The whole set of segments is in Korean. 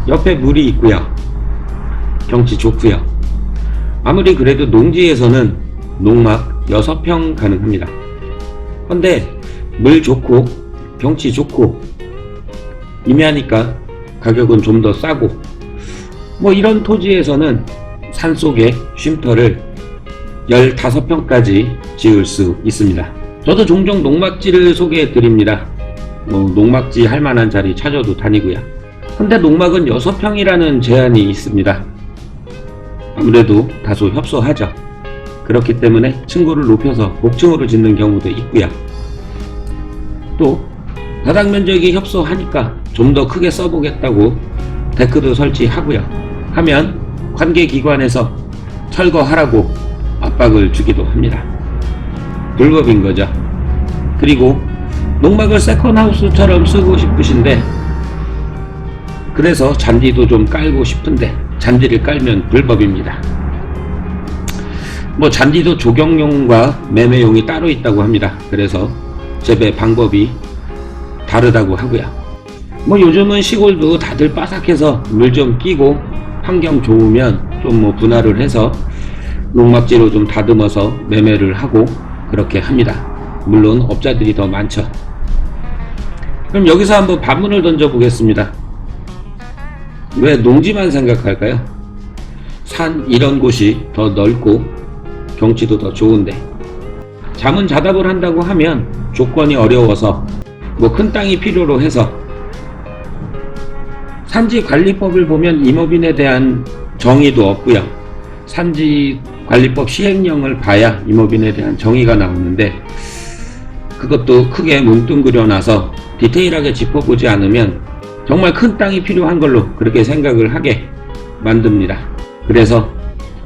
옆에 물이 있고요. 경치 좋고요. 아무리 그래도 농지에서는 농막 6평 가능합니다. 근데 물 좋고 경치 좋고 임야니까 가격은 좀 더 싸고, 뭐 이런 토지에서는 산속에 쉼터를 15평까지 지을 수 있습니다. 저도 종종 농막지를 소개해 드립니다. 뭐 농막지 할 만한 자리 찾아도 다니고요. 근데 농막은 6평이라는 제한이 있습니다. 아무래도 다소 협소하죠. 그렇기 때문에 층고를 높여서 복층으로 짓는 경우도 있고요. 또 바닥 면적이 협소하니까 좀 더 크게 써보겠다고 데크도 설치하고요. 하면 관계기관에서 철거하라고 압박을 주기도 합니다. 불법인 거죠. 그리고 농막을 세컨하우스처럼 쓰고 싶으신데, 그래서 잔디도 좀 깔고 싶은데 잔디를 깔면 불법입니다. 뭐 잔디도 조경용과 매매용이 따로 있다고 합니다. 그래서 재배 방법이 다르다고 하고요. 뭐 요즘은 시골도 다들 바삭해서 물 좀 끼고 환경 좋으면 좀 뭐 분할을 해서 농막지로 좀 다듬어서 매매를 하고 그렇게 합니다. 물론 업자들이 더 많죠. 그럼 여기서 한번 반문을 던져 보겠습니다. 왜 농지만 생각할까요? 산 이런 곳이 더 넓고 경치도 더 좋은데, 잠은 자답을 한다고 하면 조건이 어려워서 뭐 큰 땅이 필요로 해서, 산지관리법을 보면 임업인에 대한 정의도 없고요. 산지관리법 시행령을 봐야 임업인에 대한 정의가 나오는데, 그것도 크게 뭉뚱그려 놔서 디테일하게 짚어보지 않으면 정말 큰 땅이 필요한 걸로 그렇게 생각을 하게 만듭니다. 그래서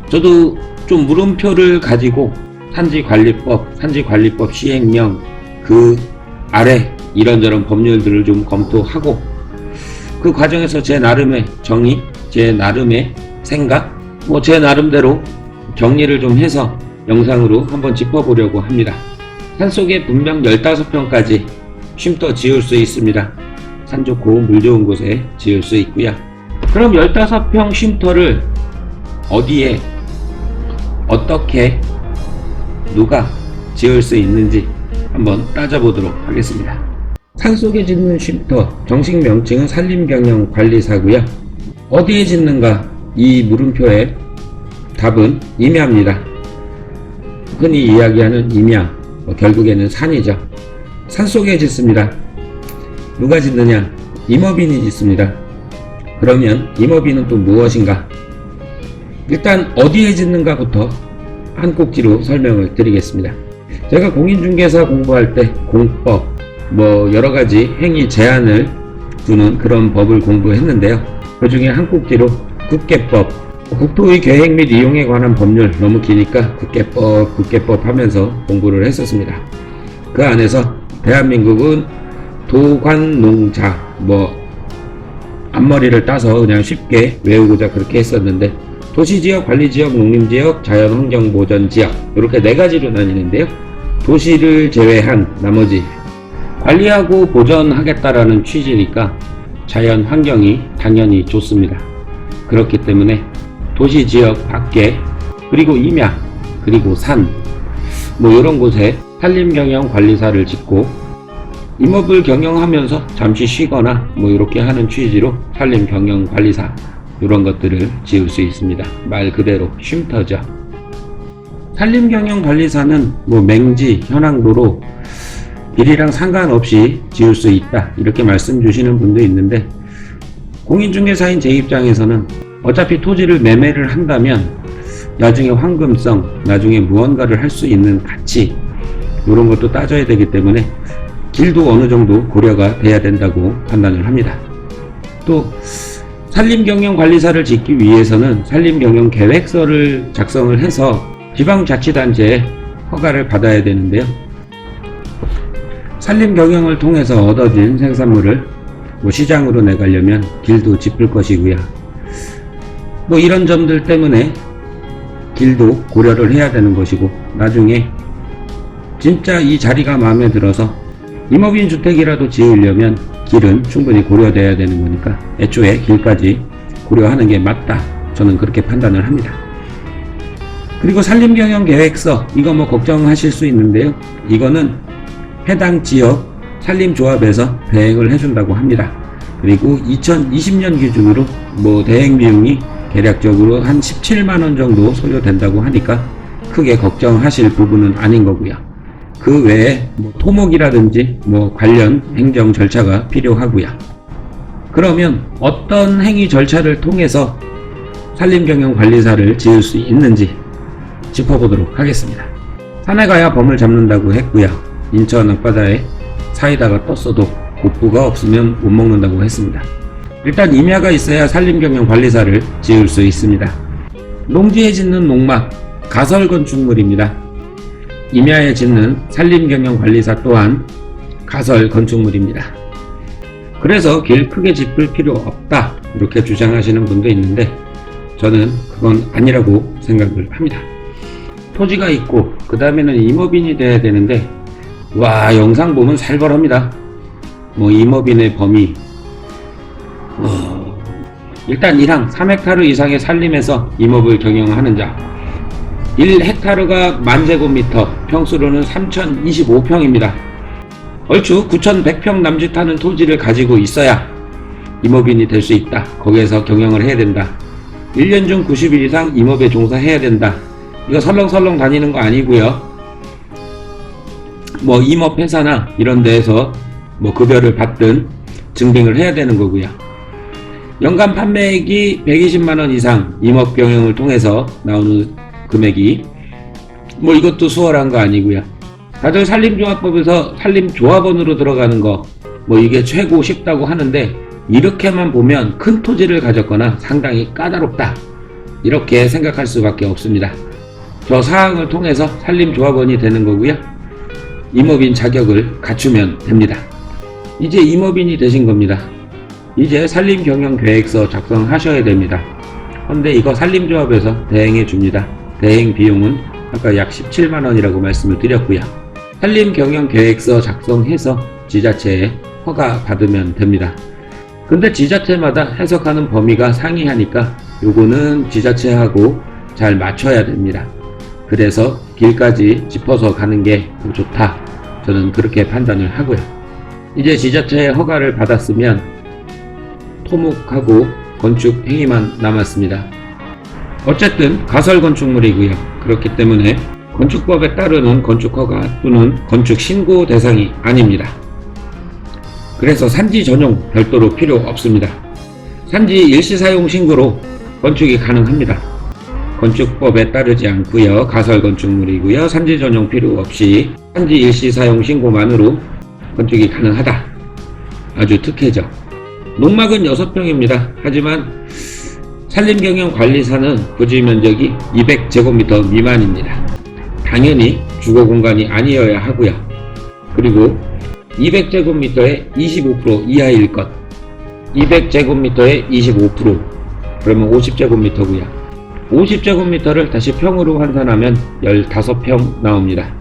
저도 좀 물음표를 가지고 산지관리법 시행령 그 아래 이런저런 법률들을 좀 검토하고, 그 과정에서 제 나름의 정의, 제 나름의 생각, 뭐 제 나름대로 정리를 좀 해서 영상으로 한번 짚어보려고 합니다. 산속에 분명 15평까지 쉼터 지을 수 있습니다. 산 좋고 물 좋은 곳에 지을 수 있고요. 그럼 15평 쉼터를 어디에 어떻게 누가 지을 수 있는지 한번 따져보도록 하겠습니다. 산속에 짓는 쉼터, 정식 명칭은 산림경영관리사고요. 어디에 짓는가? 이 물음표의 답은 임야입니다. 흔히 이야기하는 임야, 결국에는 산이죠. 산속에 짓습니다. 누가 짓느냐? 임업인이 짓습니다. 그러면 임업인은 또 무엇인가? 일단 어디에 짓는가부터 한 꼭지로 설명을 드리겠습니다. 제가 공인중개사 공부할 때 공법, 뭐 여러가지 행위 제한을 두는 그런 법을 공부했는데요. 그 중에 한 꼭지로 국계법, 국토의 계획 및 이용에 관한 법률, 너무 기니까 국계법 하면서 공부를 했었습니다. 그 안에서 대한민국은 도관농자, 뭐 앞머리를 따서 그냥 쉽게 외우고자 그렇게 했었는데, 도시지역, 관리지역, 농림지역, 자연환경보전지역, 이렇게 4가지로 나뉘는데요. 도시를 제외한 나머지 관리하고 보전하겠다라는 취지니까 자연 환경이 당연히 좋습니다. 그렇기 때문에 도시지역 밖에, 그리고 임야, 그리고 산, 뭐 이런 곳에 산림경영관리사를 짓고 임업을 경영하면서 잠시 쉬거나 뭐 이렇게 하는 취지로 산림경영관리사, 이런 것들을 지을 수 있습니다. 말 그대로 쉼터죠. 산림경영관리사는 뭐 맹지, 현황도로 길이랑 상관없이 지을 수 있다, 이렇게 말씀 주시는 분도 있는데, 공인중개사인 제 입장에서는 어차피 토지를 매매를 한다면 나중에 황금성, 나중에 무언가를 할 수 있는 가치, 이런 것도 따져야 되기 때문에 길도 어느 정도 고려가 돼야 된다고 판단을 합니다. 또 산림경영관리사를 짓기 위해서는 산림경영계획서를 작성을 해서 지방자치단체에 허가를 받아야 되는데요. 산림경영을 통해서 얻어진 생산물을 뭐 시장으로 내가려면 길도 짚을 것이고요. 뭐 이런 점들 때문에 길도 고려를 해야 되는 것이고, 나중에 진짜 이 자리가 마음에 들어서 임업인 주택이라도 지으려면 길은 충분히 고려돼야 되는 거니까 애초에 길까지 고려하는 게 맞다. 저는 그렇게 판단을 합니다. 그리고 산림경영계획서 이거 뭐 걱정하실 수 있는데요. 이거는 해당 지역 산림조합에서 대행을 해준다고 합니다. 그리고 2020년 기준으로 뭐 대행 비용이 대략적으로 한 17만원 정도 소요된다고 하니까 크게 걱정하실 부분은 아닌 거고요. 그 외에 뭐 토목이라든지 뭐 관련 행정 절차가 필요하고요. 그러면 어떤 행위 절차를 통해서 산림경영관리사를 지을 수 있는지 짚어보도록 하겠습니다. 산에 가야 범을 잡는다고 했고요. 인천 앞바다에 사이다가 떴어도 곱부가 없으면 못 먹는다고 했습니다. 일단 임야가 있어야 산림경영관리사를 지을 수 있습니다. 농지에 짓는 농막, 가설건축물입니다. 임야에 짓는 산림경영관리사 또한 가설건축물입니다. 그래서 길 크게 짚을 필요 없다 이렇게 주장하시는 분도 있는데 저는 그건 아니라고 생각을 합니다. 토지가 있고 그 다음에는 임업인이 돼야 되는데 와 영상 보면 살벌합니다. 뭐 임업인의 범위 일단 1항 3헥타르 이상의 산림에서 임업을 경영하는 자 1헥타르가 10,000제곱미터 평수로는 3,025평입니다. 얼추 9,100평 남짓하는 토지를 가지고 있어야 임업인이 될 수 있다. 거기에서 경영을 해야 된다. 1년 중 90일 이상 임업에 종사해야 된다. 이거 설렁설렁 다니는 거 아니고요. 뭐 임업회사나 이런 데에서 뭐 급여를 받든 증빙을 해야 되는 거고요. 연간 판매액이 120만원 이상 임업 경영을 통해서 나오는 금액이 뭐 이것도 수월한 거 아니고요. 다들 산림조합법에서 산림조합원으로 들어가는 거 뭐 이게 최고 쉽다고 하는데 이렇게만 보면 큰 토지를 가졌거나 상당히 까다롭다 이렇게 생각할 수밖에 없습니다. 저 사항을 통해서 산림조합원이 되는 거고요. 임업인 자격을 갖추면 됩니다. 이제 임업인이 되신 겁니다. 이제 산림경영계획서 작성하셔야 됩니다. 그런데 이거 산림조합에서 대행해 줍니다. 대행 비용은 아까 약 17만원이라고 말씀을 드렸고요. 산림경영계획서 작성해서 지자체에 허가 받으면 됩니다. 근데 지자체마다 해석하는 범위가 상이하니까 요거는 지자체하고 잘 맞춰야 됩니다. 그래서 길까지 짚어서 가는 게 더 좋다. 저는 그렇게 판단을 하고요. 이제 지자체의 허가를 받았으면 토목하고 건축 행위만 남았습니다. 어쨌든 가설건축물이고요. 그렇기 때문에 건축법에 따르는 건축허가 또는 건축신고 대상이 아닙니다. 그래서 산지 전용 별도로 필요 없습니다. 산지 일시사용 신고로 건축이 가능합니다. 건축법에 따르지 않고요. 가설건축물이고요. 산지 전용 필요 없이 산지 일시사용 신고만으로 건축이 가능하다. 아주 특혜죠. 농막은 6평입니다. 하지만 산림경영관리사는 부지 면적이 200제곱미터 미만입니다. 당연히 주거공간이 아니어야 하고요. 그리고 200제곱미터의 25% 이하일 것. 200제곱미터의 25% 그러면 50제곱미터고요. 50제곱미터를 다시 평으로 환산하면 15평 나옵니다.